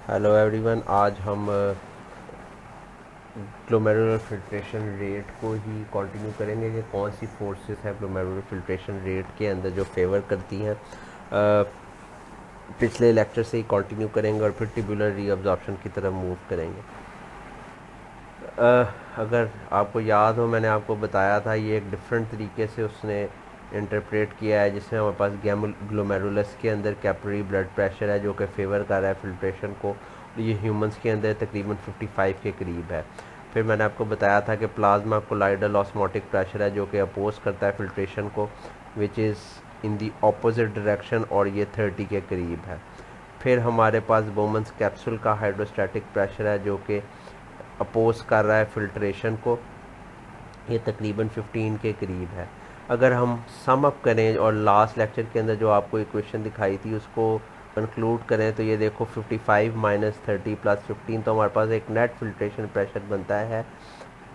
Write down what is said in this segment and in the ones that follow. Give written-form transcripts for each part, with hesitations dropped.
Hello everyone, आज हम glomerular filtration rate को ही कंटिन्यू करेंगे कि कौन सी फोर्सेस है ग्लोमेरुलर फिल्ट्रेशन रेट के अंदर जो फेवर करती हैं। पिछले लेक्चर से ही कंटिन्यू करेंगे और फिर ट्यूबुलर रीअब्जॉर्प्शन की तरफ मूव करेंगे। अगर आपको याद हो, मैंने आपको बताया था ये एक डिफरेंट तरीके से उसने इंटरप्रेट किया है, जिसमें हमारे पास ग्लोमेरुलस के अंदर कैपिलरी ब्लड प्रेशर है जो कि फेवर कर रहा है फिल्ट्रेशन को। ये ह्यूमंस के अंदर तकरीबन 55 के करीब है। फिर मैंने आपको बताया था कि प्लाज्मा कोलाइडल ऑस्मोटिक प्रेशर है जो कि अपोज करता है फिल्ट्रेशन को, which is in the opposite direction, और ये 30 के करीब है। फिर हमारे पास बोमन्स कैप्सूल का हाइड्रोस्टैटिक प्रेशर है जो कि अपोज कर रहा है फिल्ट्रेशन को, ये तकरीबन 15 के करीब है। अगर हम सम अप करें और लास्ट लेक्चर के अंदर जो आपको इक्वेशन दिखाई थी उसको कंक्लूड करें तो ये देखो 55 माइनस 30 प्लस 15, तो हमारे पास एक नेट फिल्ट्रेशन प्रेशर बनता है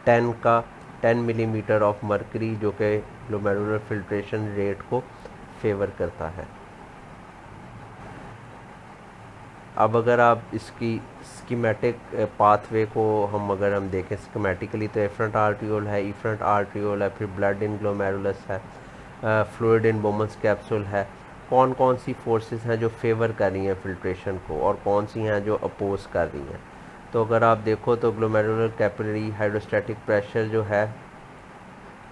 10 मिलीमीटर ऑफ मर्करी, जो कि ग्लोमेरुलर फिल्ट्रेशन रेट को फेवर करता है। अब अगर आप इसकी स्कीमेटिक पाथवे को अगर हम देखें स्कीमेटिकली, तो एफरंट आर्ट्रियोल है, इफरंट आर्ट्रियोल है, फिर ब्लड इन ग्लोमेरुलस है, फ्लूइड इन बोमन्स कैप्सूल है। कौन कौन सी फोर्सेस हैं जो फेवर कर रही हैं फिल्ट्रेशन को और कौन सी हैं जो अपोज कर रही हैं। तो अगर आप देखो तो ग्लोमेरुलर कैपिलरी हाइड्रोस्टैटिक प्रेशर जो है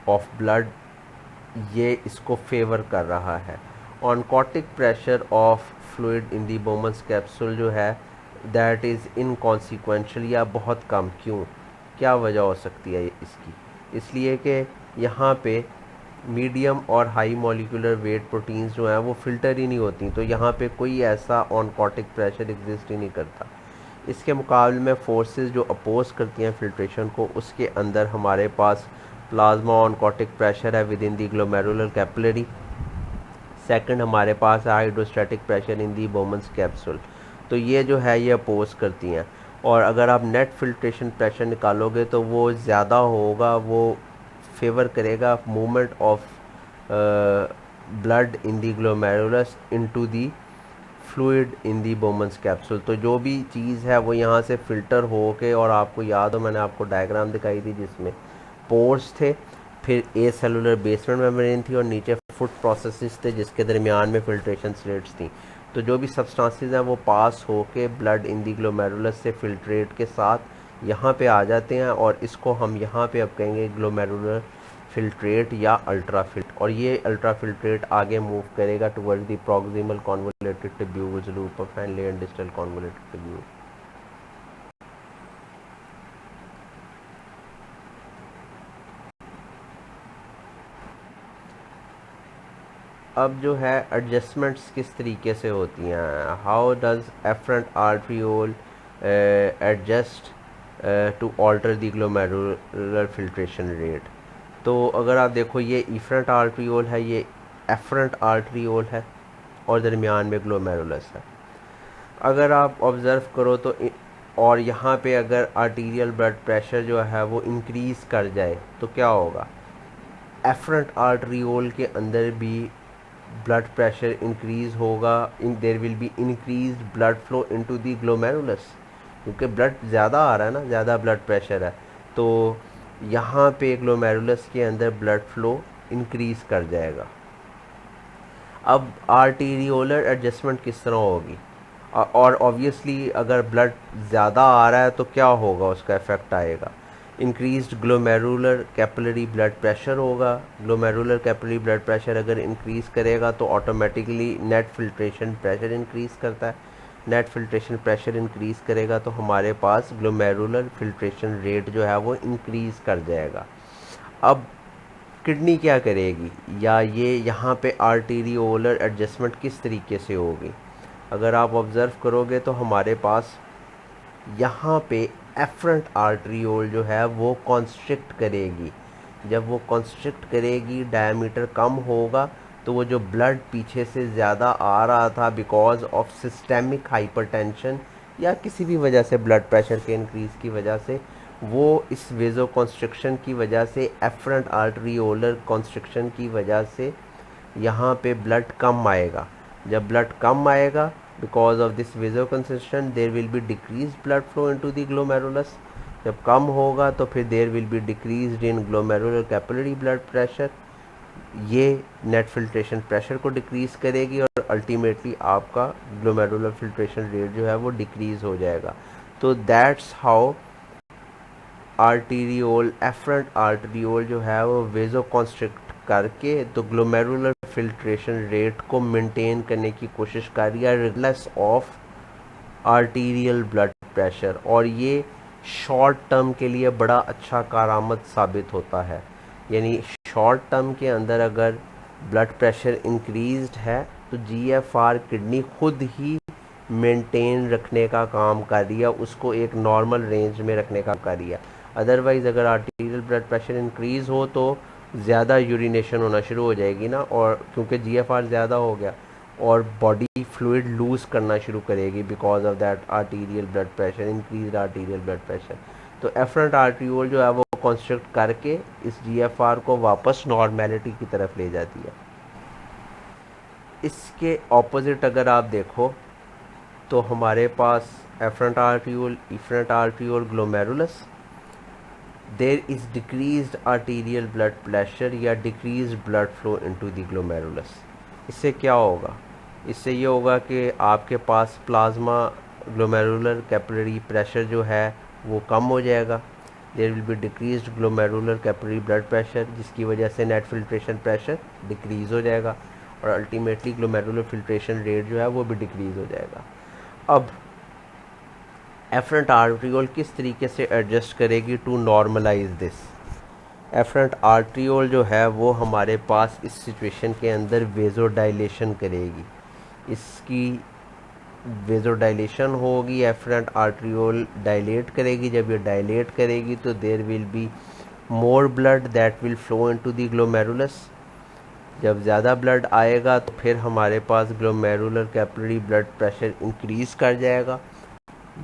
ऑफ ब्लड, ये इसको फेवर कर रहा है। Oncotic pressure of fluid in the Bowman's capsule जो है दैट इज़ इनकॉन्सिक्वेंशियल, या बहुत कम। क्यों, क्या वजह हो सकती है इसकी? इसलिए कि यहाँ पे मीडियम और हाई मॉलिक्यूलर वेट प्रोटीन्स जो हैं वो फिल्टर ही नहीं होती, तो यहाँ पे कोई ऐसा ऑनकोटिक प्रेशर एग्जिस्ट ही नहीं करता। इसके मुकाबले में फोर्सेस जो अपोज करती हैं फिल्ट्रेशन को, उसके अंदर हमारे पास प्लाज्मा ऑनकोटिक प्रेशर है with in the glomerular capillary. Second हमारे पास है hydrostatic pressure in the Bowman's capsule. तो ये जो है ये अपोज करती हैं, और अगर आप नेट फिल्ट्रेशन प्रेशर निकालोगे तो वो ज़्यादा होगा, वो फेवर करेगा movement of blood in the glomerulus into the fluid in the Bowman's capsule. तो जो भी चीज़ है वो यहाँ से फ़िल्टर हो के, और आपको याद हो मैंने आपको डायग्राम दिखाई थी जिसमें पोर्स थे, फिर ए सेलुलर बेसमेंट मेम्ब्रेन थी और नीचे फुट प्रोसेसेस थे जिसके दरमियान में फिल्ट्रेशन स्लेट्स थी। तो जो भी सब्सटेंसेस हैं वो पास होके ब्लड इन दी ग्लोमेरुलस से फिल्ट्रेट के साथ यहाँ पे आ जाते हैं, और इसको हम यहाँ पे अब कहेंगे ग्लोमेरुलर फिल्ट्रेट या अल्ट्रा फिल्ट, और ये अल्ट्रा फिल्ट्रेट आगे मूव करेगा toward the proximal convoluted tubules loop of Henle and distal convoluted tubule. अब जो है एडजस्टमेंट्स किस तरीके से होती हैं, how does afferent arteriole adjust to alter the glomerular filtration rate. तो अगर आप देखो ये इफरेंट आर्ट्रियोल है, ये एफरेंट आर्ट्रियोल है, और दरमियान में ग्लोमेरुलस है। अगर आप ऑब्ज़र्व करो तो और यहाँ पे अगर आर्टीरियल ब्लड प्रेशर जो है वो इंक्रीज़ कर जाए तो क्या होगा, एफरेंट आर्ट्रियोल के अंदर भी ब्लड प्रेशर इंक्रीज़ होगा, there will be increase blood flow into the glomerulus, क्योंकि ब्लड ज़्यादा आ रहा है ना, ज़्यादा ब्लड प्रेशर है, तो यहाँ पे ग्लोमेरुलस के अंदर ब्लड फ्लो इंक्रीज़ कर जाएगा। अब आर्टीरियोलर एडजस्टमेंट किस तरह होगी, और ऑब्वियसली अगर ब्लड ज़्यादा आ रहा है तो क्या होगा, उसका इफ़ेक्ट आएगा, increased glomerular capillary blood pressure होगा। ग्लोमेरुलर कैपिलरी ब्लड प्रेशर अगर इंक्रीज़ करेगा तो automatically net filtration pressure increase करता है, नेट फिल्ट्रेशन प्रेशर इंक्रीज़ करेगा तो हमारे पास ग्लोमेरुलर फिल्ट्रेशन रेट जो है वो इंक्रीज़ कर जाएगा। अब किडनी क्या करेगी, या ये यहाँ पे आर्टीरियोलर एडजस्टमेंट किस तरीके से होगी, अगर आप ऑब्ज़र्व करोगे तो हमारे पास यहाँ पे एफरेंट आर्ट्रियोल जो है वो कॉन्स्ट्रिक्ट करेगी। जब वो कॉन्स्ट्रिक्ट करेगी, डायमीटर कम होगा, तो वो जो ब्लड पीछे से ज़्यादा आ रहा था बिकॉज ऑफ सिस्टेमिक हाइपरटेंशन या किसी भी वजह से ब्लड प्रेशर के इंक्रीज़ की वजह से, वो इस वेजो कॉन्स्ट्रिक्शन की वजह से, एफरेंट आर्ट्रियोलर कॉन्स्ट्रिक्शन की वजह से यहाँ पे ब्लड कम आएगा। जब ब्लड कम आएगा because of this vasoconstriction there will be decrease blood flow into the glomerulus. जब कम होगा तो फिर there will be decrease in glomerular capillary blood pressure. ये नेट फिल्ट्रेशन प्रेशर को डिक्रीज करेगी और अल्टीमेटली आपका ग्लोमेरुलर फिल्ट्रेशन रेट जो है वो डिक्रीज हो जाएगा। तो that's how arteriole afferent arteriole जो है वो वेजो कॉन्स्ट्रिक्ट करके तो ग्लोमेरुलर फिल्ट्रेशन रेट को मेंटेन करने की कोशिश कर रही है regardless of arterial blood pressure. और ये शॉर्ट टर्म के लिए बड़ा अच्छा कारआमद साबित होता है। यानी शॉर्ट टर्म के अंदर अगर ब्लड प्रेशर इंक्रीज्ड है तो जीएफआर किडनी खुद ही मेंटेन रखने का काम कर रही है, उसको एक नॉर्मल रेंज में रखने का कर रही है। अदरवाइज़ अगर आर्टीरियल ब्लड प्रेशर इंक्रीज़ हो तो ज़्यादा यूरिनेशन होना शुरू हो जाएगी ना, और क्योंकि जीएफआर ज़्यादा हो गया और बॉडी फ्लूइड लूज़ करना शुरू करेगी because of that arterial blood pressure, increase arterial blood pressure. तो एफरेंट आर्ट्रियोल जो है वो कॉन्स्ट्रिक्ट करके इस जीएफआर को वापस नॉर्मेलिटी की तरफ ले जाती है। इसके ऑपोजिट अगर आप देखो तो हमारे पास efferent arteriole, afferent arteriole, glomerulus, there is decreased arterial blood pressure या decrease blood flow into the glomerulus. इससे क्या होगा? इससे ये होगा कि आपके पास प्लाज्मा ग्लोमेरुलर कैपिलरी प्रेशर जो है वो कम हो जाएगा। There will be decreased glomerular capillary blood pressure, जिसकी वजह से नेट फिल्ट्रेशन प्रेशर डिक्रीज़ हो जाएगा और अल्टीमेटली ग्लोमेरुलर फिल्ट्रेशन रेट जो है वो भी डिक्रीज़ हो जाएगा। अब एफरेंट आर्ट्रियोल किस तरीके से एडजस्ट करेगी to normalize this? Afferent arteriole जो है वो हमारे पास इस सिचुएशन के अंदर वेजोडाइलेशन करेगी। इसकी वेजोडाइलेशन होगी, एफरेंट आर्ट्रियोल डायलेट करेगी। जब ये डायलेट करेगी तो there will be more blood that will flow into the glomerulus. जब ज़्यादा ब्लड आएगा तो फिर हमारे पास glomerular capillary blood pressure increase कर जाएगा।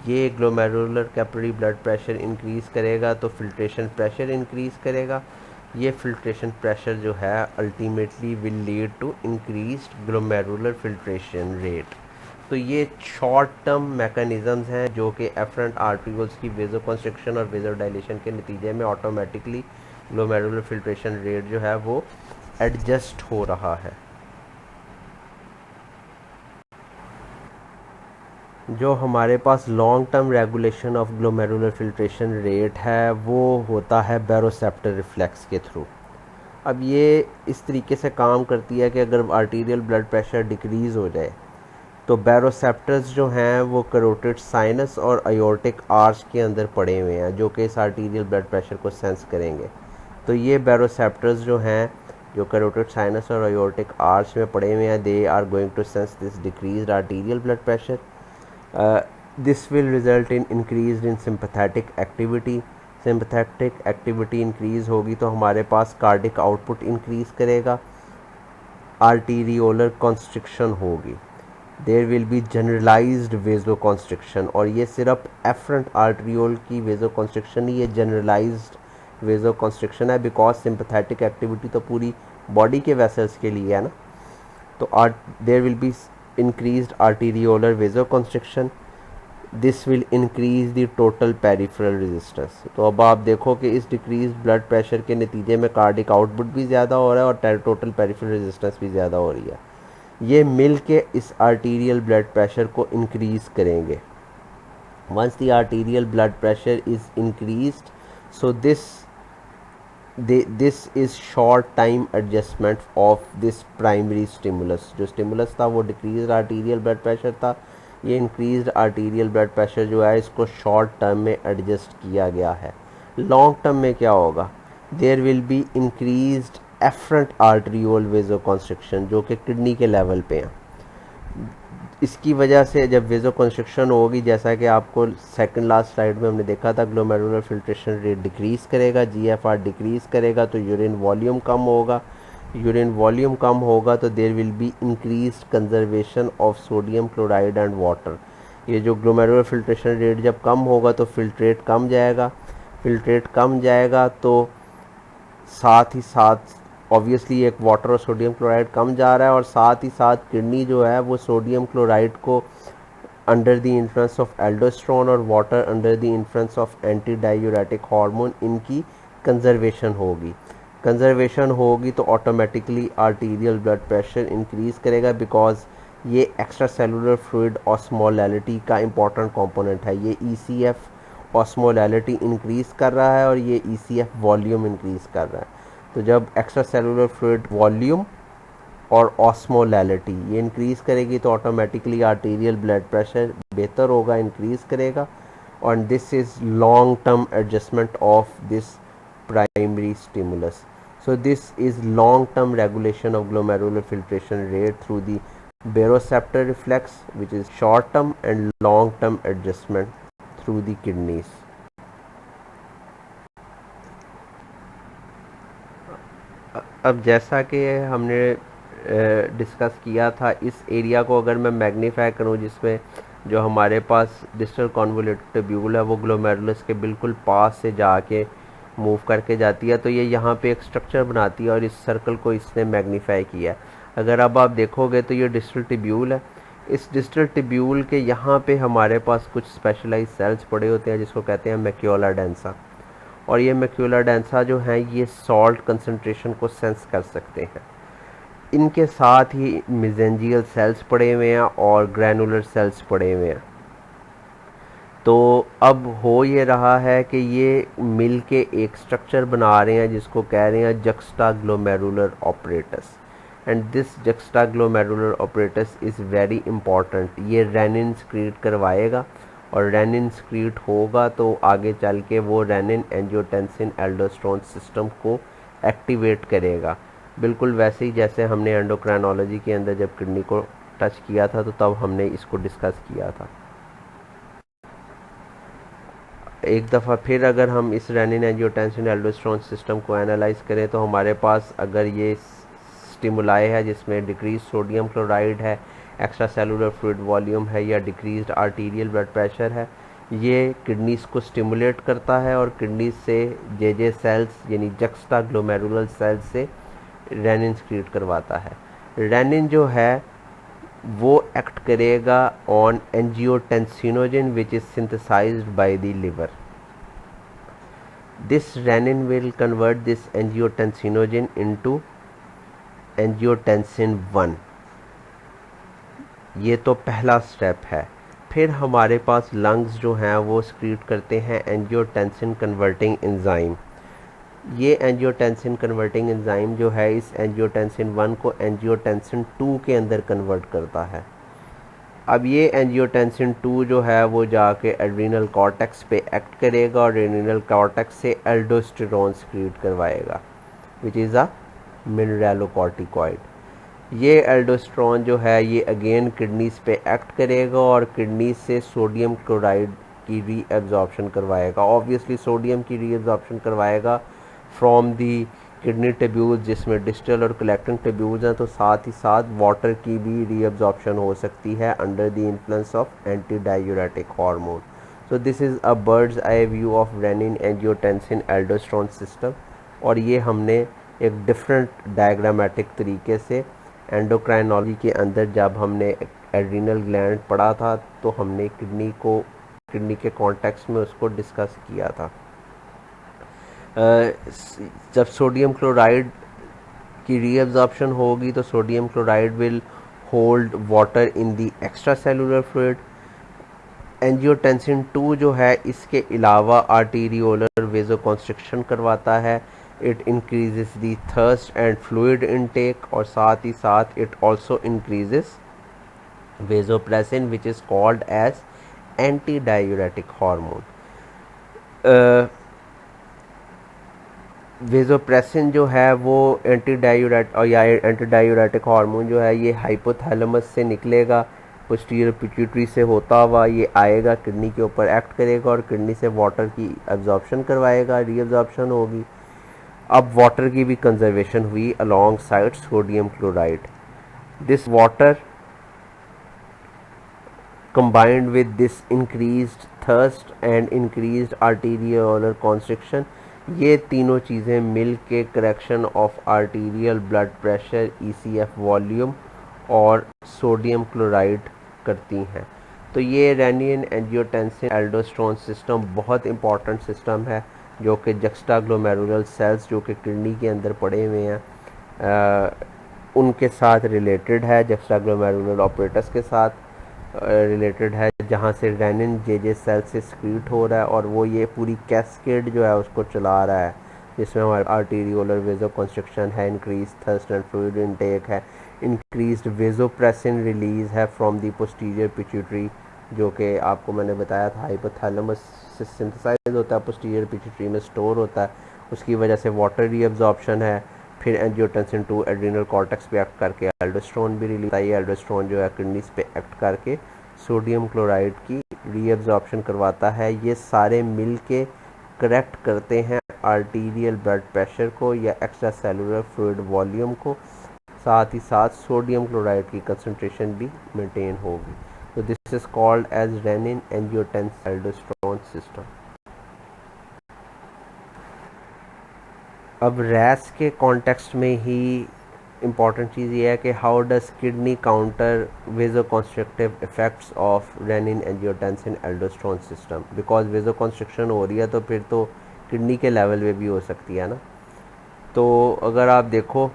ये glomerular capillary blood pressure increase करेगा तो फिल्ट्रेशन प्रेशर इंक्रीज़ करेगा। ये फिल्ट्रेशन प्रेशर जो है ultimately will lead to increased glomerular filtration rate. तो ये शॉर्ट टर्म मैकेनिज़म्स हैं जो कि एफरेंट आर्ट्रियोल्स की वेजोकंस्ट्रिक्शन और वेजोडाइलेशन के नतीजे में ऑटोमेटिकली ग्लोमेरुलर फिल्ट्रेशन रेट जो है वो एडजस्ट हो रहा है। जो हमारे पास long term regulation of glomerular filtration rate है वो होता है बैरोसेप्टर रिफ्लेक्स के थ्रू। अब ये इस तरीके से काम करती है कि अगर आर्टीरियल ब्लड प्रेशर डिक्रीज़ हो जाए तो बैरोसेप्टर्स जो हैं वो करोटिड साइनस और अयोर्टिक आर्च के अंदर पड़े हुए हैं जो कि इस आर्टीरियल ब्लड प्रेशर को सेंस करेंगे। तो ये बैरोसेप्टर्स जो हैं जो करोटिड साइनस और अयोर्टिक आर्च में पड़े हुए हैं, they are going to sense this decreased arterial blood pressure. This will result in increase in sympathetic activity. Sympathetic activity increase होगी तो हमारे पास कार्डिक आउटपुट इंक्रीज़ करेगा, आर्टीरियोलर कॉन्स्ट्रिक्शन होगी, there will be generalised vasoconstriction. और ये सिर्फ efferent arteriole की वेजो कॉन्स्ट्रिक्शन ही, ये जनरलाइज्ड वेजो कॉन्स्ट्रिक्शन है बिकॉज सिंपैथेटिक एक्टिविटी तो पूरी बॉडी के वेसल्स के लिए है ना। तो there will be increased arteriolar vasoconstriction, this will increase the total peripheral resistance। तो अब आप देखो कि इस डिक्रीज ब्लड प्रेशर के नतीजे में कार्डिक आउटपुट भी ज़्यादा हो रहा है और टोटल पेरिफेरल रेजिस्टेंस भी ज़्यादा हो रही है। ये मिल के इस आर्टीरियल ब्लड प्रेशर को इंक्रीज़ करेंगे। Once the arterial blood pressure is increased so this is short time adjustment of this primary stimulus. जो स्टिमुलस था वो डिक्रीज आर्टीरियल ब्लड प्रेशर था, ये इंक्रीज्ड आर्टीरियल ब्लड प्रेशर जो है इसको शॉर्ट टर्म में एडजस्ट किया गया है। लॉन्ग टर्म में क्या होगा? There will be increased efferent arteriole vasoconstriction जो कि किडनी के लेवल पे हैं। इसकी वजह से जब वेजोकॉन्स्ट्रिक्शन होगी, जैसा कि आपको सेकंड लास्ट स्लाइड में हमने देखा था, ग्लोमेरुलर फिल्ट्रेशन रेट डिक्रीज़ करेगा, जीएफआर डिक्रीज़ करेगा तो यूरिन वॉल्यूम कम होगा। यूरिन वॉल्यूम कम होगा तो there will be increased conservation of sodium chloride and water. ये जो ग्लोमेरुलर फिल्ट्रेशन रेट जब कम होगा तो फिल्ट्रेट कम जाएगा, फिल्ट्रेट कम जाएगा तो साथ ही साथ ऑब्वियसली एक वाटर और सोडियम क्लोराइड कम जा रहा है और साथ ही साथ किडनी जो है वो सोडियम क्लोराइड को under the influence of aldosterone और water under the influence of anti diuretic hormone, इनकी कंजर्वेशन होगी। कंजर्वेशन होगी तो automatically arterial blood pressure increase करेगा, बिकॉज ये एक्स्ट्रा सेलुलर फ्लूइड ऑस्मोलैलिटी का इम्पॉर्टेंट कंपोनेंट है। ये ECF ऑस्मोलैलिटी इंक्रीज़ कर रहा है और ये ECF वॉल्यूम इंक्रीज़ कर रहा है। तो जब एक्स्ट्रा सेलुलर फ्लूइड वॉल्यूम और ऑस्मोलैलिटी ये इंक्रीज़ करेगी तो ऑटोमेटिकली आर्टीरियल ब्लड प्रेशर बेहतर होगा, इंक्रीज़ करेगा। और this is long term adjustment of this primary stimulus. So this is long term regulation of glomerular filtration rate through the baroreceptor reflex, which is short term, and long term adjustment through the kidneys. अब जैसा कि हमने discuss किया था, इस area को अगर मैं मैग्नीफाई करूं जिसमें जो हमारे पास डिस्टल कॉन्वोल्यूटेड ट्यूब्यूल है वो ग्लोमेरुलस के बिल्कुल पास से जाके मूव करके जाती है, तो ये यहाँ पे एक स्ट्रक्चर बनाती है और इस सर्कल को इसने मैग्नीफाई किया है। अगर अब आप देखोगे तो ये डिस्टल ट्यूब्यूल है। इस डिस्टल ट्यूब्यूल के यहाँ पे हमारे पास कुछ स्पेशलाइज सेल्स पड़े होते हैं जिसको कहते हैं मैक्यूला डेंसा, और ये मैक्यूला डेंसा जो है ये सॉल्ट कंसंट्रेशन को सेंस कर सकते हैं। इनके साथ ही मेसेंजियल सेल्स पड़े हुए हैं और ग्रैनुलर सेल्स पड़े हुए हैं। तो अब हो ये रहा है कि ये मिल के एक स्ट्रक्चर बना रहे हैं जिसको कह रहे हैं juxtaglomerular apparatus, and this juxtaglomerular apparatus is very important. ये रेनिन स्क्रीट करवाएगा और रेनिन स्क्रीट होगा तो आगे चल के वो रेनिन एंजियोटेंसिन एल्डोस्टेरोन सिस्टम को एक्टिवेट करेगा, बिल्कुल वैसे ही जैसे हमने एंडोक्राइनोलॉजी के अंदर जब किडनी को टच किया था तो तब हमने इसको डिस्कस किया था। एक दफ़ा फिर अगर हम इस रेनिन एंजियोटेंसिन एल्डोस्टेरोन सिस्टम को एनालाइज करें तो हमारे पास अगर ये स्टिमुलाई है जिसमें डिक्रीज सोडियम क्लोराइड है, एक्स्ट्रा सेलुलर फ्लूइड वॉल्यूम है या डिक्रीज्ड आर्टीरियल ब्लड प्रेशर है, ये किडनीज को स्टिमुलेट करता है और किडनीज से जे सेल्स यानी जक्स्टाग्लोमेरुलर सेल्स से रेनिन स्क्रीट करवाता है। रेनिन जो है वो एक्ट करेगा on angiotensinogen which is synthesized by the liver. This renin will convert this angiotensinogen into angiotensin 1। ये तो पहला स्टेप है। फिर हमारे पास लंग्स जो हैं वो स्क्रीट करते हैं एंजियोटेंसिन कन्वर्टिंग एंजाइम। ये एंजियोटेंसिन कन्वर्टिंग एंजाइम जो है इस एंजियोटेंसिन 1 को एंजियोटेंसिन 2 के अंदर कन्वर्ट करता है। अब ये एंजियोटेंसिन 2 जो है वो जाके एड्रीनल कॉर्टेक्स पे एक्ट करेगा और एड्रीनल कॉर्टेक्स से एल्डोस्टेरोन स्क्रीट करवाएगा विच इज़ अ मिनरलोकॉर्टिकॉइड। ये एल्डोस्टेरोन जो है ये अगेन किडनीज पे एक्ट करेगा और किडनीज से सोडियम क्लोराइड की रीएब्जॉर्प्शन करवाएगा। ऑब्वियसली सोडियम की रीएब्जॉर्प्शन करवाएगा फ्रॉम दी किडनी ट्यूब्यूल्स जिसमें डिस्टल और कलेक्टिंग ट्यूब्यूल्स हैं, तो साथ ही साथ वाटर की भी रीअब्जॉर्प्शन हो सकती है under the influence of anti diuretic hormone. So this is a bird's eye view of renin angiotensin aldosterone system, और ये हमने एक डिफरेंट डायग्रामेटिक तरीके से एंडोक्राइनोलॉजी के अंदर जब हमने एड्रीनल ग्लैंड पढ़ा था तो हमने किडनी के कॉन्टेक्स्ट में उसको डिस्कस किया था। जब सोडियम क्लोराइड की रीअब्जॉर्प्शन होगी तो sodium chloride will hold water in the extracellular fluid. Angiotensin 2 जो है इसके अलावा आर्टीरियोलर वेजोकॉन्स्ट्रिक्शन करवाता है, it increases the thirst and fluid intake, और साथ ही साथ it also increases vasopressin which is called as anti diuretic hormone. Vasopressin जो है वो एंटी डायूरेटिक हार्मोन जो है ये हाइपोथैलेमस से निकलेगा, पोस्टीरियर पिट्यूटरी से होता हुआ ये आएगा, किडनी के ऊपर एक्ट करेगा और किडनी से वाटर की एब्जॉर्प्शन करवाएगा, रीअब्जॉर्प्शन होगी। अब वाटर की भी कंजर्वेशन हुई along side sodium chloride. This water combined with this increased thirst and increased arteriolar constriction, ये तीनों चीज़ें मिल के correction of arterial blood pressure, ECF volume और सोडियम क्लोराइड करती हैं। तो ये रेनिन एंजियोटेंसिन एल्डोस्टेरोन सिस्टम बहुत इंपॉर्टेंट सिस्टम है जो कि जक्स्टाग्लोमेरुलर सेल्स जो कि किडनी के अंदर पड़े हुए हैं उनके साथ रिलेटेड है, जक्स्टाग्लोमेरुलर ऑपरेटस के साथ रिलेटेड है, जहाँ से रेनिन जे सेल से स्क्रीट हो रहा है और वो ये पूरी कैस्केड जो है उसको चला रहा है, जिसमें हमारे आर्टीरियोलर वेजो कंस्ट्रक्शन है, increase thirst and fluid intake है, इंक्रीज्ड वेजोप्रेसिन रिलीज है फ्रॉम दी पोस्टीरियर पिट्यूटरी, जो कि आपको मैंने बताया था हाइपोथैलेमस से सिंथेसाइज होता है, पोस्टीरियर पिट्यूटरी में स्टोर होता है, उसकी वजह से वाटर रीअब्जॉर्प्शन है। फिर एंजियोटेंसिन 2 एड्रीनल कॉर्टेक्स पे एक्ट करके एल्डोस्टेरोन भी रिलीज होता है। ये एल्डोस्टेरोन जो है किडनीज पे एक्ट करके सोडियम क्लोराइड की रीअब्जॉर्प्शन करवाता है। ये सारे मिल के करेक्ट करते हैं आर्टीरियल ब्लड प्रेशर को या एक्स्ट्रा सेलुलर फ्लूइड वॉल्यूम को, साथ ही साथ सोडियम क्लोराइड की कंसंट्रेशन भी मेंटेन होगी। तो this is called as renin angiotensin aldosterone system. अब रैस के कॉन्टेक्स्ट में ही इम्पॉर्टेंट चीज़ ये है कि how does kidney counter vasoconstrictive effects of renin angiotensin aldosterone system, because vasoconstriction हो रही है तो फिर तो किडनी के लेवल पे भी हो सकती है ना। तो अगर आप देखो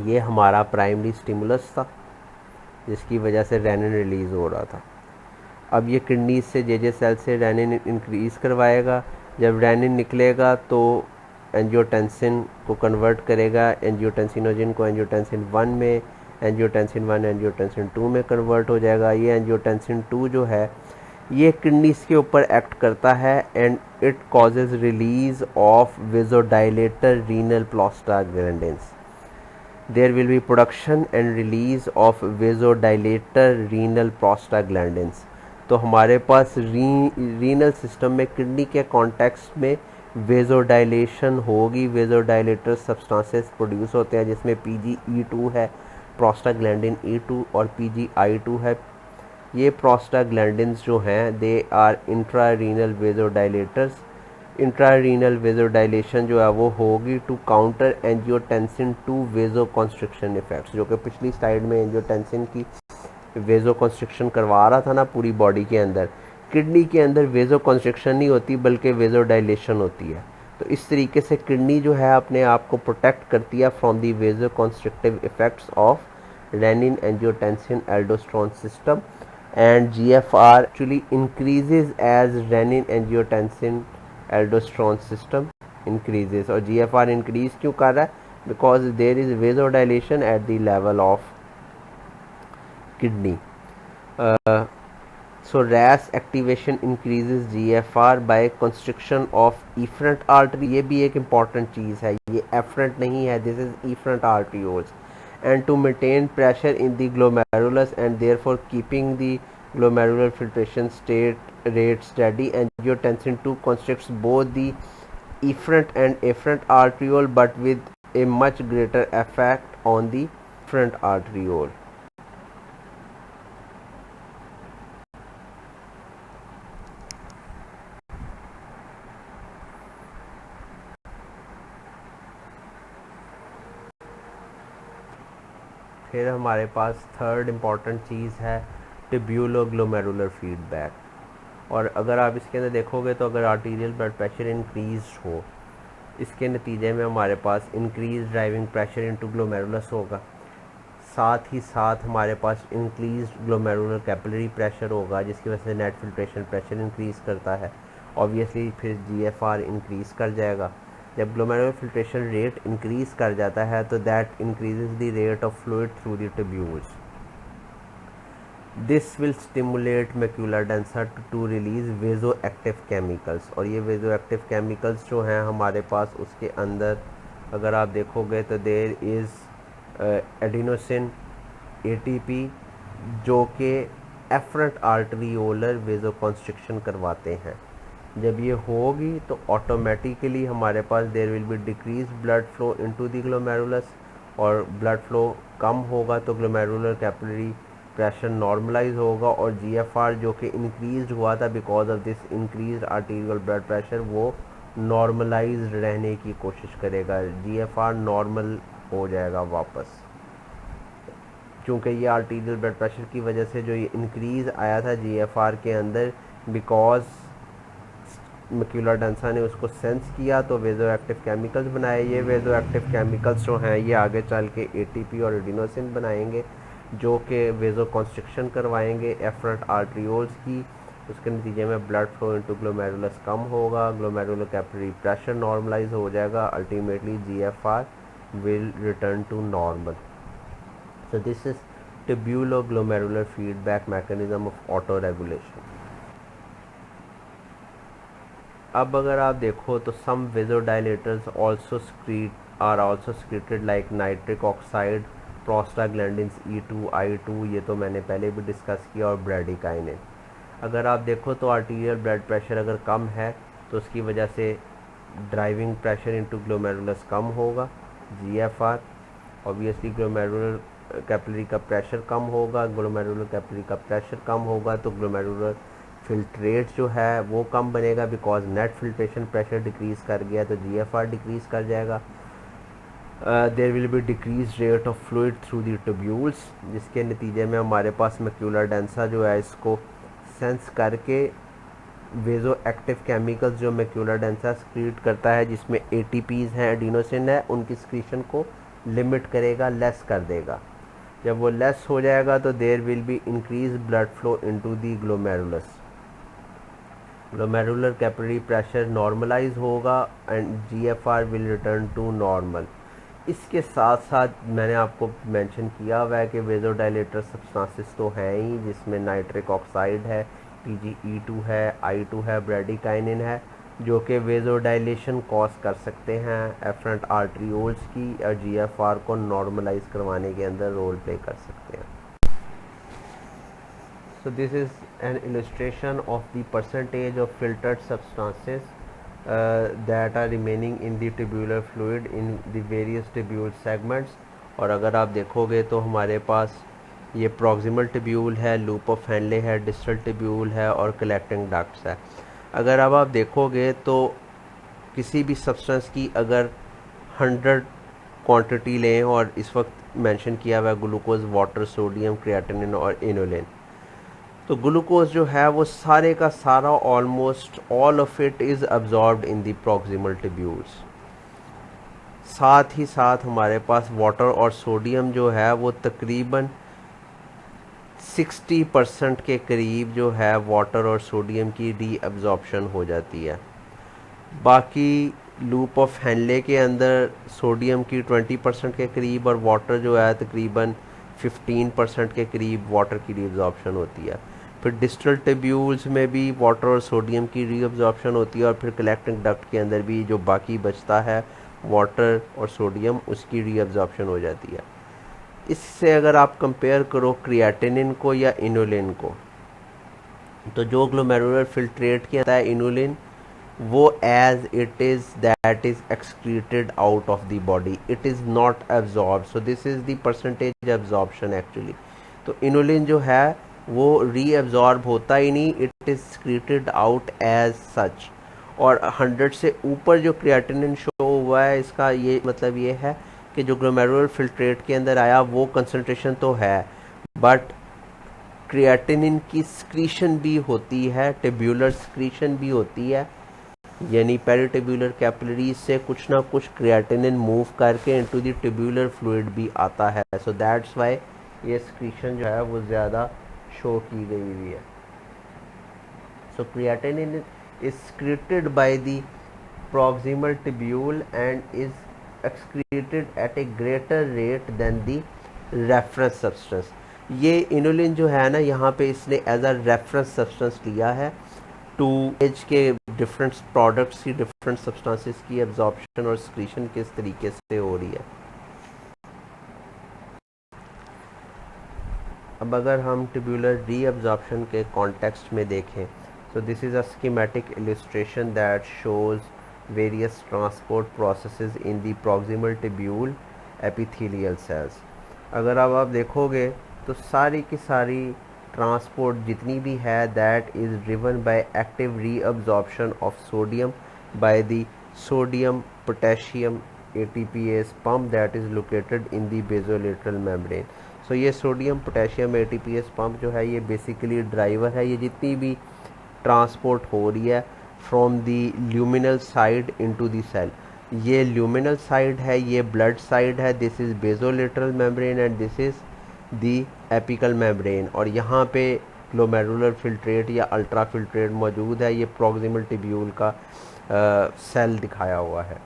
ये हमारा प्राइमरी स्टिमुलस था जिसकी वजह से रेनिन रिलीज़ हो रहा था। अब ये किडनी से जे सेल से रेनिन इंक्रीज़ करवाएगा, जब रेनिन निकलेगा तो एंजियोटेंसिन को कन्वर्ट करेगा, एंजियोटेंसिनोजिन को एंजियोटेंसिन 1 में, एंजियोटेंसिन 1 एंजियोटेंसिन 2 में कन्वर्ट हो जाएगा। ये एंजियोटेंसिन 2 जो है ये किडनीज के ऊपर एक्ट करता है and it causes release of vasodilator renal prostaglandins. There will be production and release of vasodilator renal prostaglandins. तो हमारे पास रीनल सिस्टम में किडनी के कॉन्टेक्स्ट में वेजोडाइलेशन होगी, वेजोडाइलेटर सब्सटेंसेस प्रोड्यूस होते हैं जिसमें PGE2 है, प्रोस्टाग्लैंडिन E2 और PGI2 है। ये प्रोस्टाग्लैंडिन्स जो हैं दे आर इंट्रारीनल वेजोडाइलेटर्स। इंट्रारीनल वेजोडाइलेशन जो है वो होगी to counter angiotensin 2 vasoconstriction effects, जो कि पिछली स्लाइड में एंजियोटेंसिन की वेजो कंस्ट्रक्शन करवा रहा था ना पूरी बॉडी के अंदर। किडनी के अंदर वेजो कंस्ट्रक्शन नहीं होती बल्कि वेजो डायलेशन होती है। तो इस तरीके से किडनी जो है अपने आप को प्रोटेक्ट करती है from the vasoconstrictive effects of renin angiotensin aldosterone system and GFR actually increases as renin angiotensin aldosterone system increases. और GFR इंक्रीज क्यों कर रहा है? Because there is vasodilation at the level of kidney. So RAS activation increases GFR by constriction of efferent artery. ये भी एक important चीज़ है, ये efferent नहीं है, this is efferent arterioles, and to maintain pressure in the glomerulus and therefore keeping the glomerular filtration rate steady. Angiotensin 2 constricts both the efferent and afferent arteriole but with a much greater effect on the efferent arteriole. फिर हमारे पास third important चीज़ है ट्यूब्यूलोग्लोमेरुलर feedback. और अगर आप इसके अंदर देखोगे तो अगर आर्टीरियल ब्लड प्रेशर इंक्रीज हो, इसके नतीजे में हमारे पास increase driving pressure into glomerulus होगा, साथ ही साथ हमारे पास इंक्रीज ग्लोमेरुलर कैपिलरी प्रेशर होगा जिसकी वजह से नेट फिल्ट्रेशन प्रेशर इंक्रीज़ करता है। ऑब्वियसली फिर GFR इंक्रीज़ कर जाएगा। जब ग्लोमेरुलर फिल्ट्रेशन रेट इंक्रीज़ कर जाता है तो that increases the rate of fluid through the tubules. This will stimulate macula densa to release vasoactive chemicals. और ये वेजो एक्टिव केमिकल्स जो हैं हमारे पास उसके अंदर अगर आप देखोगे तो देयर इज़ एडिनोसिन ATP जो कि एफरेंट आर्टरियोलर वेजो कंस्ट्रक्शन करवाते हैं। जब ये होगी तो ऑटोमेटिकली हमारे पास there will be decrease blood flow into the glomerulus, और ब्लड फ्लो कम होगा तो ग्लोमेरुलर कैपिलरी प्रेशर नॉर्मलाइज होगा, और GFR जो कि इंक्रीज हुआ था because of this increase arterial blood pressure वो नॉर्मलाइज रहने की कोशिश करेगा, GFR नॉर्मल हो जाएगा वापस। चूँकि ये आर्टीरियल ब्लड प्रेशर की वजह से जो ये इंक्रीज़ आया था GFR के अंदर, बिकॉज मैक्यूला डेंसा ने उसको सेंस किया तो वेजो एक्टिव केमिकल्स बनाए। ये वेजो एक्टिव केमिकल्स जो हैं ये आगे चल के ATP और एडिनोसिन बनाएंगे, जो कि वेजो कॉन्स्ट्रिक्शन करवाएंगे एफरेंट आर्ट्रियोल्स की। उसके नतीजे में ब्लड फ्लो इनटू ग्लोमेरुलस कम होगा, ग्लोमेरुलर कैपिलरी प्रेशर नॉर्मलाइज हो जाएगा, ultimately GFR will return to normal. So this is tubuloglomerular feedback mechanism of autoregulation. अब अगर आप देखो तो some vasodilators also are also secreted like nitric oxide, prostaglandins E2, I2, ये तो मैंने पहले भी डिस्कस किया, और ब्रेडिकाइनिन। अगर आप देखो तो आर्टीरियल ब्लड प्रेशर अगर कम है तो उसकी वजह से ड्राइविंग प्रेशर इनटू ग्लोमेरुलस कम होगा, GFR। ऑब्वियसली ग्लोमेरुलर कैपिलरी का प्रेशर कम होगा, ग्लोमेरुलर कैपिलरी का प्रेशर कम होगा तो ग्लोमेरुलर फिल्ट्रेट जो है वो कम बनेगा, because net filtration pressure decrease कर गया तो GFR डिक्रीज़ कर जाएगा। There will be decrease rate of fluid through the tubules, जिसके नतीजे में हमारे पास मैक्यूला डेंसा जो है इसको सेंस करके वेजो एक्टिव केमिकल्स जो मैक्यूला डेंसा सक्रीट करता है, जिसमें ATPs हैं, एडिनोसिन है, उनकी सक्रीशन को लिमिट करेगा, लेस कर देगा। जब वो लेस हो जाएगा तो there will be increase blood flow into the glomerulus, glomerular capillary pressure normalise होगा and GFR will return to normal. इसके साथ साथ मैंने आपको मेंशन किया हुआ है कि वेजोडाइलेटर सब्सटेंसेस तो हैं ही, जिसमें नाइट्रिक ऑक्साइड है, TgE2 है, I2 है, ब्रेडिकाइनिन है, जो कि वेजोडाइलेशन कॉज कर सकते हैं एफरेंट आर्ट्रियोल्स की, और GFR को नॉर्मलाइज करवाने के अंदर रोल प्ले कर सकते हैं। So this is an illustration of the percentage of filtered substances that are remaining in the tubular fluid in the various tubule segments। और अगर आप देखोगे तो हमारे पास ये प्रॉक्सिमल ट्यूब्यूल है, लूप ऑफ हैंडले है, डिस्टल ट्यूब्यूल है और कलेक्टिंग डक्ट्स है। अगर अब आप देखोगे तो किसी भी सब्सटेंस की अगर 100 क्वांटिटी लें, और इस वक्त मेंशन किया हुआ है ग्लूकोज, वाटर, सोडियम, क्रिएटिनिन और इनोलिन, तो ग्लूकोज जो है वो सारे का सारा almost all of it is absorbed in the proximal tubules. साथ ही साथ हमारे पास वाटर और सोडियम जो है वो तकरीबन 60% के करीब जो है वाटर और सोडियम की रीअब्जॉर्प्शन हो जाती है। बाकी लूप ऑफ हैंडले के अंदर सोडियम की 20% के करीब और वाटर जो है तकरीबन 15% के करीब वाटर की रीअब्जॉर्प्शन होती है। फिर डिस्टल ट्यूब्यूल्स में भी वाटर और सोडियम की रीअब्जॉर्प्शन होती है, और फिर कलेक्टिंग डक्ट के अंदर भी जो बाकी बचता है वाटर और सोडियम, उसकी रीअब्जॉर्प्शन हो जाती है। इससे अगर आप कंपेयर करो क्रिएटिनिन को या इनोलिन को, तो जो ग्लोमेरुलर फिल्ट्रेट के अंदर है इनोलिन, वो as it is that is excreted out of the body, it is not absorb. So this is the percentage absorption actually. तो इनोलिन जो है वो रीअब्जॉर्ब होता ही नहीं, it is excreted out as such. और 100 से ऊपर जो क्रिएटिनिन शो हुआ है, इसका ये मतलब ये है कि जो ग्लोमेरुलर फिल्ट्रेट के अंदर आया वो कंसंट्रेशन तो है, बट क्रिएटिनिन की स्क्रीशन भी होती है, ट्यूब्यूलर स्क्रीशन भी होती है, यानी पेरिट्यूब्यूलर कैपिलरीज से कुछ ना कुछ क्रिएटिनिन मूव करके इनटू द ट्यूब्यूलर फ्लूइड भी आता है। सो दैट्स वाई ये स्क्रीशन जो है वो ज़्यादा शो की गई हुई है। So creatinine is secreted by the proximal tubule and is excreted at a greater rate than the reference substance। ये इनोलिन जो है ना, यहाँ पे इसने एज अ रेफरेंस सब्सटेंस लिया है टू एज के डिफरेंट प्रोडक्ट्स की, डिफरेंट सब्सटेंसेस की एब्जॉर्प्शन और स्क्रीशन किस तरीके से हो रही है। अब अगर हम ट्यूब्यूलर रीअब्जॉर्प्शन के कॉन्टेक्स्ट में देखें, so this is a schematic illustration that shows various transport processes in the proximal tubule epithelial cells। अगर अब आप देखोगे तो सारी की सारी ट्रांसपोर्ट जितनी भी है that is driven by active reabsorption of sodium by the sodium potassium ATPase pump that is located in the basolateral membrane। सो ये सोडियम पोटेशियम ATPase पंप जो है ये बेसिकली ड्राइवर है, ये जितनी भी ट्रांसपोर्ट हो रही है from the luminal side into the cell. ये ल्यूमिनल साइड है, ये ब्लड साइड है, this is basolateral membrane and this is the apical membrane. और यहाँ पे ग्लोमेरुलर फिल्ट्रेट या अल्ट्रा फिल्ट्रेट मौजूद है, ये प्रॉक्सिमल टिब्यूल का सेल दिखाया हुआ है।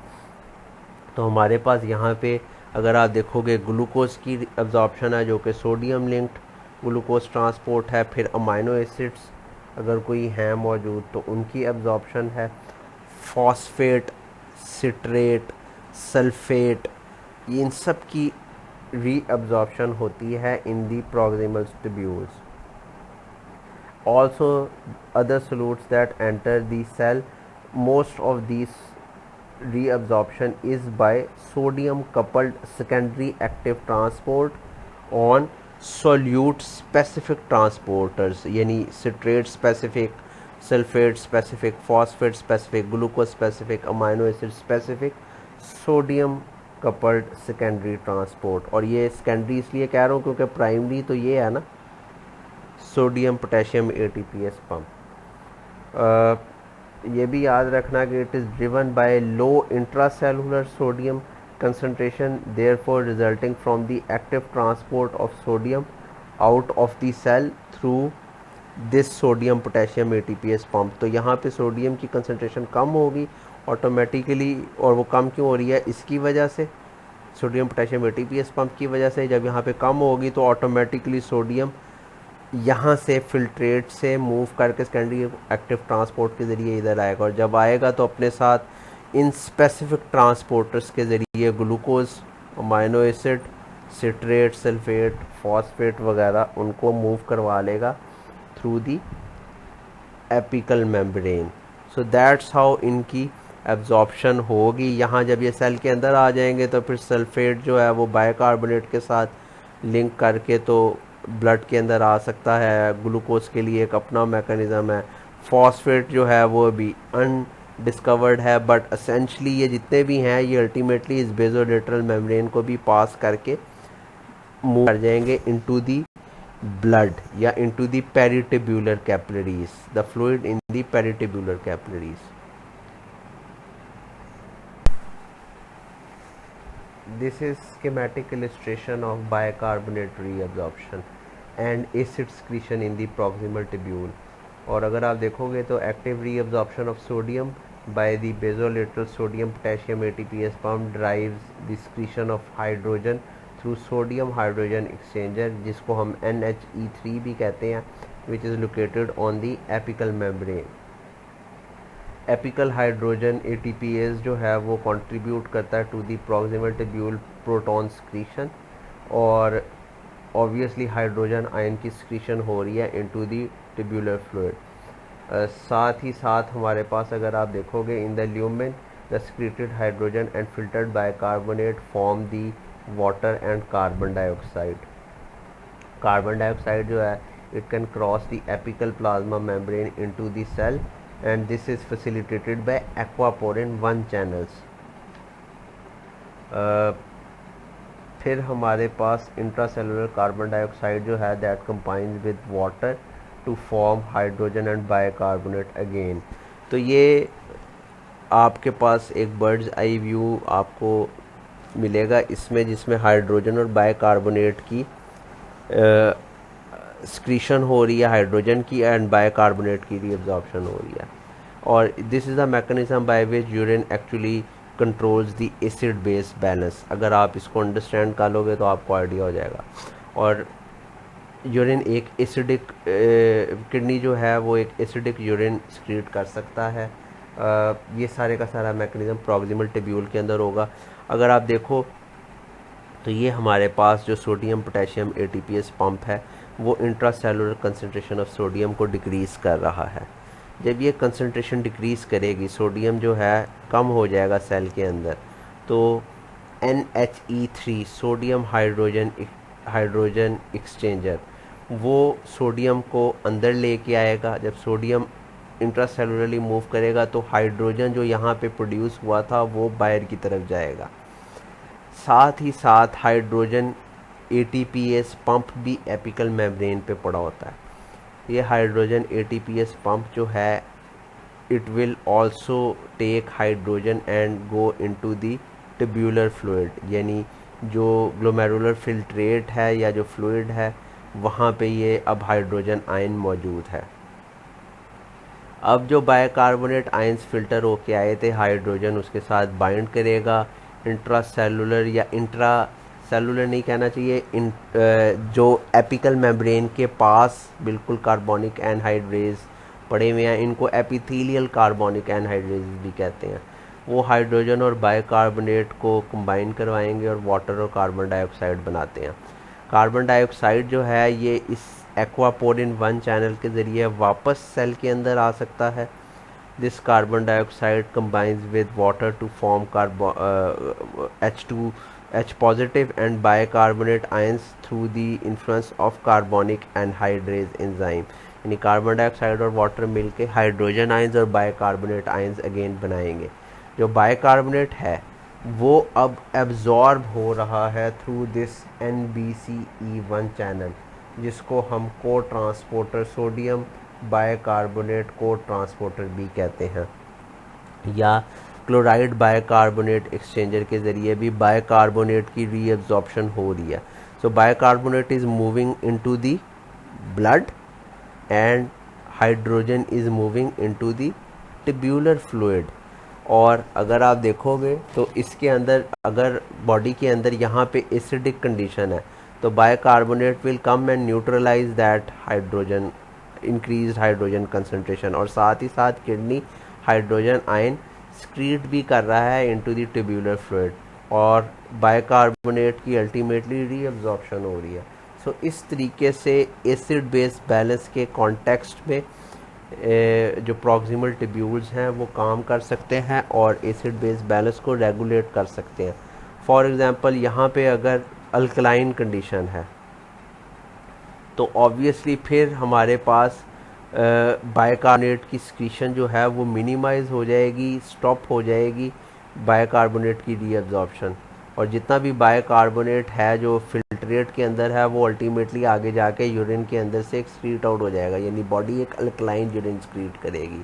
तो हमारे पास यहाँ पे अगर आप देखोगे ग्लूकोज की एब्जॉर्प्शन है जो कि सोडियम लिंक्ड ग्लूकोज ट्रांसपोर्ट है, फिर अमाइनो एसिड्स अगर कोई हैं मौजूद तो उनकी एब्जॉर्प्शन है, फॉस्फेट, सिट्रेट, सल्फेट, इन सब की रीअब्जॉर्प्शन होती है in the proximal tubules. Also other solutes that enter the cell, most of these reabsorption is by sodium coupled secondary active transport on solute specific transporters, यानी citrate specific, sulfate specific, phosphate specific, glucose specific, amino acid specific, sodium coupled secondary transport। और ये secondary इसलिए कह रहा हूँ क्योंकि primary तो ये है ना सोडियम पोटेशियम ATPase पंप। ये भी याद रखना कि it is driven by low intracellular sodium concentration, therefore resulting from the active transport of sodium out of the cell through this sodium potassium ATPase pump. तो यहाँ पे सोडियम की concentration कम होगी ऑटोमेटिकली, और वो कम क्यों हो रही है, इसकी वजह से, सोडियम पोटेशियम ATPase पंप की वजह से। जब यहाँ पे कम होगी तो ऑटोमेटिकली सोडियम यहाँ से फिल्ट्रेट से मूव करके सेकेंडरी एक्टिव ट्रांसपोर्ट के ज़रिए इधर आएगा, और जब आएगा तो अपने साथ इन स्पेसिफिक ट्रांसपोर्टर्स के ज़रिए glucose, amino acid, citrate, sulphate, phosphate वगैरह उनको मूव करवा लेगा through the apical membrane. So that's how इनकी एब्जॉर्प्शन होगी। यहाँ जब ये सेल के अंदर आ जाएंगे तो फिर सल्फेट जो है वो बाइकार्बोनेट के साथ लिंक करके तो ब्लड के अंदर आ सकता है, ग्लूकोज के लिए एक अपना मैकेनिज़्म है। फॉस्फेट जो है वो भी अनडिस्कवर्ड है, बट असेंशली ये जितने भी हैं ये अल्टीमेटली इस बेसोलेटरल मेम्ब्रेन को भी पास करके मूव कर जाएंगे इनटू दी ब्लड या into the peritubular capillaries, the fluid in the peritubular capillaries. This is schematic illustration of bicarbonate reabsorption and acid secretion in the proximal tubule। और अगर आप देखोगे तो active reabsorption of sodium by the basolateral sodium potassium ATPase pump drives the secretion of hydrogen through sodium hydrogen exchanger, जिसको हम NHE3 भी कहते हैं, which is located on the apical membrane। Apical hydrogen ATPase जो है वो contribute करता है to the proximal tubule proton secretion, और ऑब्वियसली हाइड्रोजन आयन की स्क्रीशन हो रही है इनटू दी टिब्यूलर फ्लूइड। साथ ही साथ हमारे पास अगर आप देखोगे in the lumen the secreted hydrogen and filtered bicarbonate form the water and carbon dioxide. Carbon dioxide जो है it can cross the apical plasma membrane into the cell and this is facilitated by aquaporin 1 channels। फिर हमारे पास intracellular carbon dioxide जो है that combines with water to form hydrogen and bicarbonate again. तो ये आपके पास एक बर्ड्स आई व्यू आपको मिलेगा इसमें, जिसमें हाइड्रोजन और बाइकार्बोनेट की स्क्रीशन हो रही है हाइड्रोजन की एंड बाइकार्बोनेट की रीअब्जॉर्प्शन हो रही है। और this is the mechanism by which urine actually controls the acid base balance. अगर आप इसको अंडरस्टैंड कर लोगे तो आपको आइडिया हो जाएगा। और यूरिन एक एसिडिक किडनी जो है वो एक एसिडिक यूरिन सक्रीट कर सकता है। ये सारे का सारा मैकेनिज्म प्रॉक्सिमल टिब्यूल के अंदर होगा। अगर आप देखो तो ये हमारे पास जो सोडियम पोटेशियम ATPase पंप है वो इंट्रासेलुलर कंसंट्रेशन ऑफ सोडियम को डिक्रीज़ कर रहा है। जब ये कंसंट्रेशन डिक्रीज़ करेगी, सोडियम जो है कम हो जाएगा सेल के अंदर, तो NHE3 सोडियम हाइड्रोजन एक्सचेंजर वो सोडियम को अंदर लेके आएगा। जब सोडियम इंट्रासेलुलरली मूव करेगा तो हाइड्रोजन जो यहाँ पे प्रोड्यूस हुआ था वो बाहर की तरफ जाएगा। साथ ही साथ हाइड्रोजन ATPase पंप भी एपिकल मेम्ब्रेन पे पड़ा होता है। ये हाइड्रोजन ATPase पंप जो है it will also take hydrogen and go into the tubular fluid, यानी जो ग्लोमेरुलर फिल्ट्रेट है या जो फ्लूइड है वहाँ पे ये अब हाइड्रोजन आयन मौजूद है। अब जो बाइकार्बोनेट आयंस फिल्टर होके आए थे, हाइड्रोजन उसके साथ बाइंड करेगा इंट्रासेलुलर या इंट्रा सेलुलर नहीं कहना चाहिए, जो एपिकल मेम्ब्रेन के पास बिल्कुल कार्बोनिक एनहाइड्रेज पड़े हुए हैं, इनको एपिथेलियल कार्बोनिक एनहाइड्रेज भी कहते हैं। वो हाइड्रोजन और बाइकार्बोनेट को कंबाइन करवाएंगे और वाटर और कार्बन डाइऑक्साइड बनाते हैं। कार्बन डाइऑक्साइड जो है ये इस एक्वापोरिन 1 चैनल के ज़रिए वापस सेल के अंदर आ सकता है। This carbon dioxide combines with water to form H positive and bicarbonate ions through the influence of carbonic anhydrase enzyme, यानी कार्बन डाइऑक्साइड और वाटर मिलके हाइड्रोजन आयंस और बाइकार्बोनेट आयंस अगेन बनाएंगे। जो बाइकार्बोनेट है वो अब एब्जॉर्ब हो रहा है थ्रू दिस NBCE1 चैनल, जिसको हम को ट्रांसपोर्टर सोडियम बाइकार्बोनेट को ट्रांसपोर्टर भी कहते हैं, या क्लोराइड बाइकार्बोनेट एक्सचेंजर के ज़रिए भी बाइकार्बोनेट की रीअब्जॉर्प्शन हो रही है। So bicarbonate is moving into the blood and hydrogen is moving into the tubular fluid. और अगर आप देखोगे तो इसके अंदर अगर बॉडी के अंदर यहाँ पे एसिडिक कंडीशन है तो bicarbonate will come and neutralize that hydrogen, increase hydrogen concentration, और साथ ही साथ किडनी हाइड्रोजन आयन स्क्रीट भी कर रहा है इनटू द ट्यूब्यूलर फ्लूइड और बाइकार्बोनेट की अल्टीमेटली रीअब्जॉर्प्शन हो रही है। सो इस तरीके से एसिड बेस बैलेंस के कॉन्टेक्स्ट में जो प्रॉक्सिमल ट्यूब्यूल्स हैं वो काम कर सकते हैं और एसिड बेस बैलेंस को रेगुलेट कर सकते हैं। फॉर एग्ज़ाम्पल यहाँ पे अगर अल्कलाइन कंडीशन है तो ऑब्वियसली फिर हमारे पास बाइकार्बोनेट की सिक्रीशन जो है वो मिनिमाइज़ हो जाएगी, स्टॉप हो जाएगी बाइकार्बोनेट की रीअब्जॉर्प्शन, और जितना भी बाइकार्बोनेट है जो फिल्ट्रेट के अंदर है वो अल्टीमेटली आगे जाके यूरिन के अंदर से एक्सक्रीट आउट हो जाएगा, यानी बॉडी एक अल्कलाइन यूरिन एक्सक्रीट करेगी।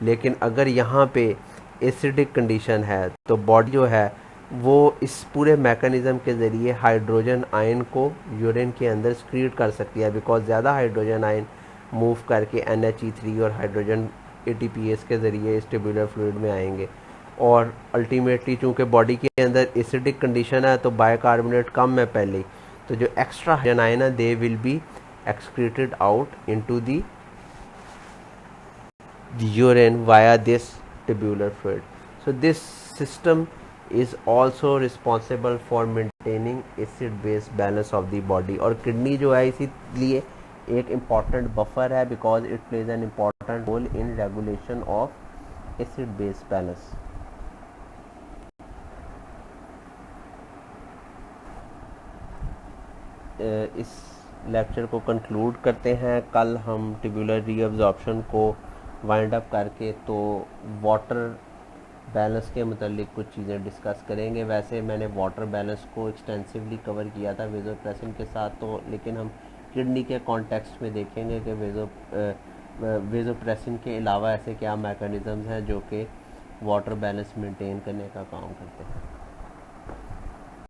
लेकिन अगर यहाँ पे एसिडिक कंडीशन है तो बॉडी जो है वो इस पूरे मैकेनिज़्म के ज़रिए हाइड्रोजन आयन को यूरिन के अंदर एक्सक्रीट कर सकती है, बिकॉज ज़्यादा हाइड्रोजन आयन मूव करके NHE3 और हाइड्रोजन ATPase के ज़रिए इस ट्यूब्यूलर फ्लूइड में आएंगे, और अल्टीमेटली चूँकि बॉडी के अंदर एसिडिक कंडीशन है तो बाइकार्बोनेट कम है पहले, तो जो एक्स्ट्रा हाइड्रोजन आयन है they will be excreted out into the urine via this tubular fluid. So this system is also responsible for maintaining acid base balance of the body, और kidney जो है इसीलिए एक important buffer है because it plays an important role in regulation of acid base balance. इस lecture को conclude करते हैं। कल हम ट्यूब्यूलर रीअब्जॉर्प्शन को वाइंड अप करके तो वाटर बैलेंस के मतलब कुछ चीज़ें डिस्कस करेंगे। वैसे मैंने वाटर बैलेंस को एक्सटेंसिवली कवर किया था वेज़ोप्रेसिन के साथ, तो लेकिन हम किडनी के कॉन्टेक्स्ट में देखेंगे कि वेज़ोप्रेसिन के अलावा ऐसे क्या मैकेनिज़म्स हैं जो कि वाटर बैलेंस मेंटेन करने का काम करते हैं।